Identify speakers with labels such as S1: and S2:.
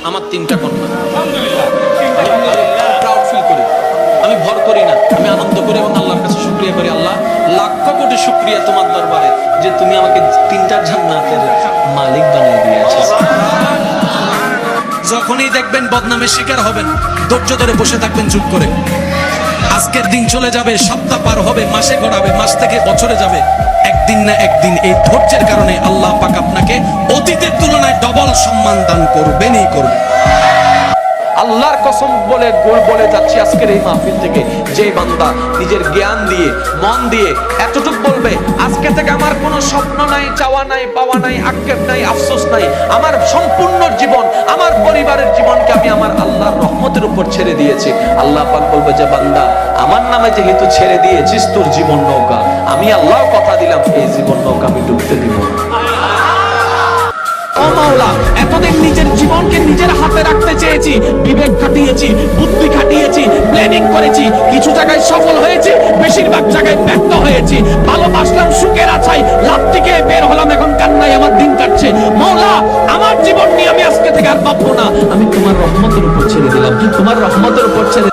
S1: আমার 3টা কন্যা। প্রাউড ফিল করি, আমি ভর করি না, আমি আনন্দ করি এবং আল্লাহর কাছে শুকরিয়া করি। আল্লাহ, লাখ কোটি শুকরিয়া তোমার দরবারে যে তুমি আমাকে 3টা জান্নাতের মালিক বানিয়ে দিয়েছো। যখনই দেখবেন বদনামের শিকার হবেন, ধৈর্য ধরে বসে থাকবেন চুপ করে। আজকের দিন চলে যাবে, সপ্তাহ পার হবে, মাসে গড়াবে, মাস থেকে বছরে যাবে। একদিন না একদিন এই ধৈর্যের কারণে আল্লাহ পাক আপনাকে অতীতের তুলনায় ডবল সম্মান দান করবেনই করবেন। আল্লাহর কসম বলে যাচ্ছি আজকের এই মাহফিল থেকে, যে বান্দা নিজের জ্ঞান দিয়ে, মন দিয়ে এতটুকু বলবে, আজকে থেকে আমার কোনো স্বপ্ন নাই, চাওয়া নাই, পাওয়া নাই, আক্ষেপ নাই, আফসোস নাই, আমার সম্পূর্ণ জীবন, আমার পরিবারের জীবনকে আমি আমার আল্লাহর রহমতের উপর ছেড়ে দিয়েছি। আল্লাহ পাক বলবে যে বান্দা, আমার নামে যেহেতু ছেড়ে দিয়েছিস তোর জীবন নৌকা, আমি আল্লাহ কথা দিলাম এই জীবন নৌকা আমি ডুবতে দিব না। ও মাওলা, এতদিন নিজের জীবনকে নিজের হাতে রাখতে চেয়েছি, বিবেক খাটিয়েছি, বুদ্ধি খাটিয়েছি, প্ল্যানিং করেছি, কিছু জায়গায় সফল হয়েছি, বেশিরভাগ জায়গায় ব্যর্থ হয়েছি। ভালোবাসলাম সুখের আশায়, লাভ থেকে বের হলাম, এখন কান্নায় আমার দিন কাটছে। মাওলা, আমার জীবন নিয়ে আমি আজকে থেকে আর ভাববো না, আমি তোমার রহমতের উপর ছেড়ে দিলাম, তোমার রহমতের উপর ছেড়ে